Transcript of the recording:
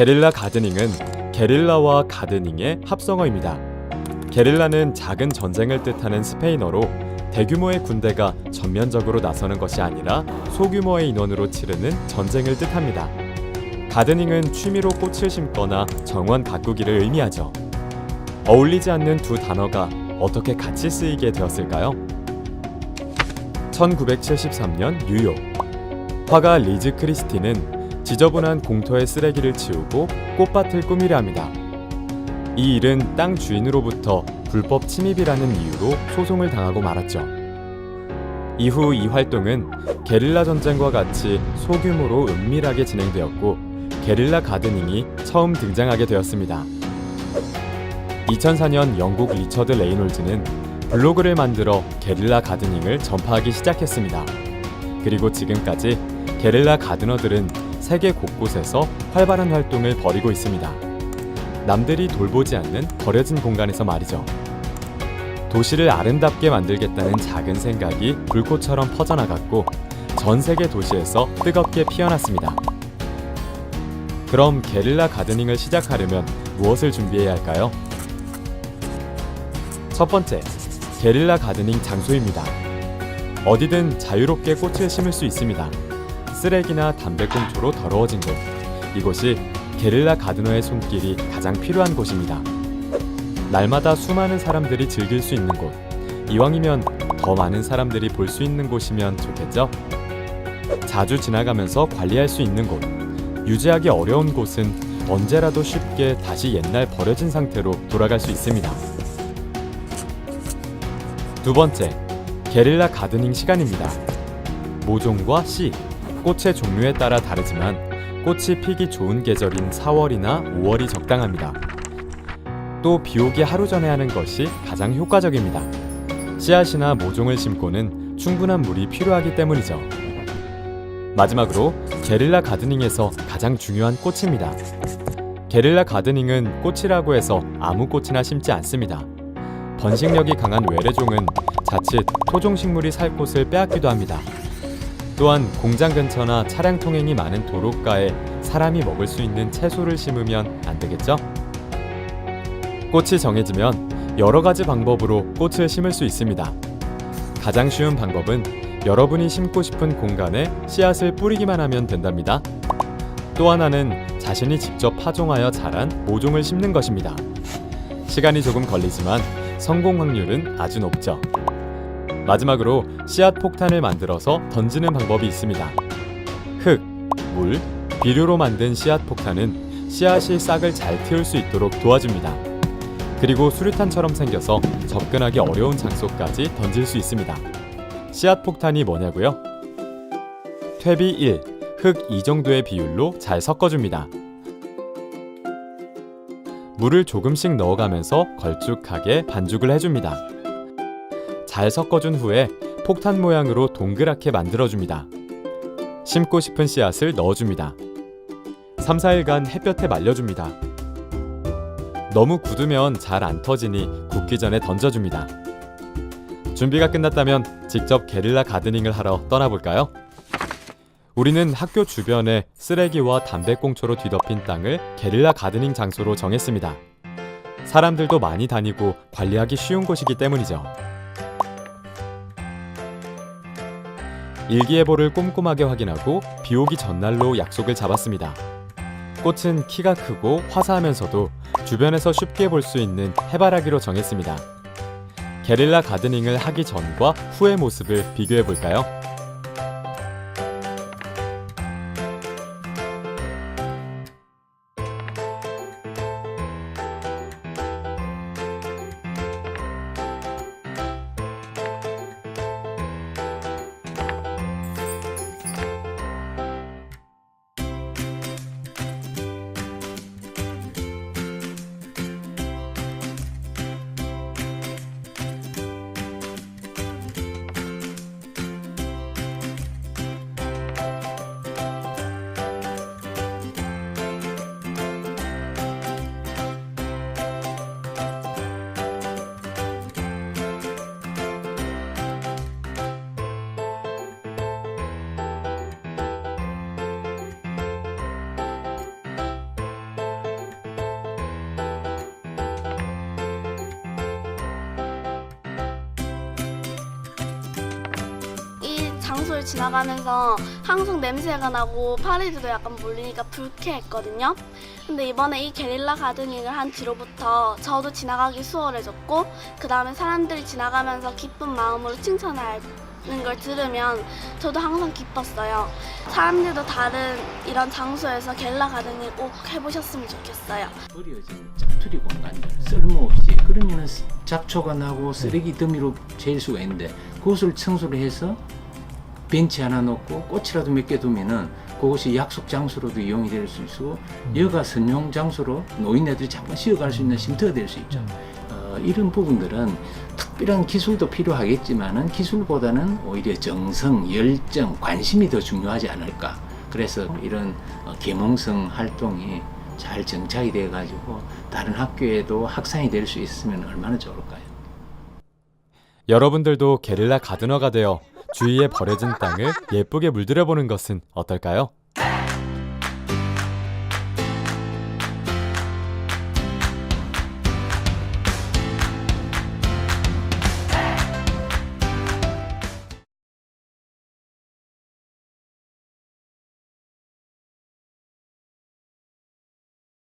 게릴라 가드닝은 게릴라와 가드닝의 합성어입니다. 게릴라는 작은 전쟁을 뜻하는 스페인어로 대규모의 군대가 전면적으로 나서는 것이 아니라 소규모의 인원으로 치르는 전쟁을 뜻합니다. 가드닝은 취미로 꽃을 심거나 정원 가꾸기를 의미하죠. 어울리지 않는 두 단어가 어떻게 같이 쓰이게 되었을까요? 1973년 뉴욕. 화가 리즈 크리스티는 지저분한 공터의 쓰레기를 치우고 꽃밭을 꾸미려 합니다. 이 일은 땅 주인으로부터 불법 침입이라는 이유로 소송을 당하고 말았죠. 이후 이 활동은 게릴라 전쟁과 같이 소규모로 은밀하게 진행되었고 게릴라 가드닝이 처음 등장하게 되었습니다. 2004년 영국 리처드 레이놀즈는 블로그를 만들어 게릴라 가드닝을 전파하기 시작했습니다. 그리고 지금까지 게릴라 가드너들은 세계 곳곳에서 활발한 활동을 벌이고 있습니다. 남들이 돌보지 않는 버려진 공간에서 말이죠. 도시를 아름답게 만들겠다는 작은 생각이 불꽃처럼 퍼져나갔고 전 세계 도시에서 뜨겁게 피어났습니다. 그럼 게릴라 가드닝을 시작하려면 무엇을 준비해야 할까요? 첫 번째, 게릴라 가드닝 장소입니다. 어디든 자유롭게 꽃을 심을 수 있습니다. 쓰레기나 담배꽁초로 더러워진 곳, 이곳이 게릴라 가드너의 손길이 가장 필요한 곳입니다. 날마다 수많은 사람들이 즐길 수 있는 곳, 이왕이면 더 많은 사람들이 볼 수 있는 곳이면 좋겠죠? 자주 지나가면서 관리할 수 있는 곳, 유지하기 어려운 곳은 언제라도 쉽게 다시 옛날 버려진 상태로 돌아갈 수 있습니다. 두 번째, 게릴라 가드닝 시간입니다. 모종과 씨, 꽃의 종류에 따라 다르지만 꽃이 피기 좋은 계절인 4월이나 5월이 적당합니다. 또 비오기 하루 전에 하는 것이 가장 효과적입니다. 씨앗이나 모종을 심고는 충분한 물이 필요하기 때문이죠. 마지막으로 게릴라 가드닝에서 가장 중요한 꽃입니다. 게릴라 가드닝은 꽃이라고 해서 아무 꽃이나 심지 않습니다. 번식력이 강한 외래종은 자칫 토종식물이 살 곳을 빼앗기도 합니다. 또한 공장 근처나 차량 통행이 많은 도로가에 사람이 먹을 수 있는 채소를 심으면 안 되겠죠? 꽃이 정해지면 여러 가지 방법으로 꽃을 심을 수 있습니다. 가장 쉬운 방법은 여러분이 심고 싶은 공간에 씨앗을 뿌리기만 하면 된답니다. 또 하나는 자신이 직접 파종하여 자란 모종을 심는 것입니다. 시간이 조금 걸리지만 성공 확률은 아주 높죠. 마지막으로 씨앗 폭탄을 만들어서 던지는 방법이 있습니다. 흙, 물, 비료로 만든 씨앗 폭탄은 씨앗이 싹을 잘 틔울 수 있도록 도와줍니다. 그리고 수류탄처럼 생겨서 접근하기 어려운 장소까지 던질 수 있습니다. 씨앗 폭탄이 뭐냐고요? 퇴비 1, 흙 2 정도의 비율로 잘 섞어줍니다. 물을 조금씩 넣어가면서 걸쭉하게 반죽을 해줍니다. 잘 섞어준 후에 폭탄 모양으로 동그랗게 만들어줍니다. 심고 싶은 씨앗을 넣어줍니다. 3, 4일간 햇볕에 말려줍니다. 너무 굳으면 잘 안 터지니 굳기 전에 던져줍니다. 준비가 끝났다면 직접 게릴라 가드닝을 하러 떠나볼까요? 우리는 학교 주변에 쓰레기와 담배꽁초로 뒤덮인 땅을 게릴라 가드닝 장소로 정했습니다. 사람들도 많이 다니고 관리하기 쉬운 곳이기 때문이죠. 일기예보를 꼼꼼하게 확인하고 비오기 전날로 약속을 잡았습니다. 꽃은 키가 크고 화사하면서도 주변에서 쉽게 볼 수 있는 해바라기로 정했습니다. 게릴라 가드닝을 하기 전과 후의 모습을 비교해 볼까요? 장소를 지나가면서 항상 냄새가 나고 파리들도 약간 몰리니까 불쾌했거든요. 근데 이번에 이 게릴라 가드닝을 한 뒤로부터 저도 지나가기 수월해졌고, 그 다음에 사람들이 지나가면서 기쁜 마음으로 칭찬하는 걸 들으면 저도 항상 기뻤어요. 사람들도 다른 이런 장소에서 게릴라 가드닝 꼭 해보셨으면 좋겠어요. 버려진 짜투리 공간들 쓸모없이 그러면은 잡초가 나고 쓰레기 더미로 재일 수가 있는데, 그것을 청소를 해서 벤치 하나 놓고 꽃이라도 몇 개 두면은 그것이 약속 장소로도 이용이 될 수 있고, 여가 선용 장소로 노인네들이 잠깐 쉬어갈 수 있는 쉼터가 될 수 있죠. 이런 부분들은 특별한 기술도 필요하겠지만은 기술보다는 오히려 정성, 열정, 관심이 더 중요하지 않을까. 그래서 이런 계몽성 활동이 잘 정착이 돼 가지고 다른 학교에도 확산이 될 수 있으면 얼마나 좋을까요? 여러분들도 게릴라 가드너가 되어 주위에 버려진 땅을 예쁘게 물들여보는 것은 어떨까요?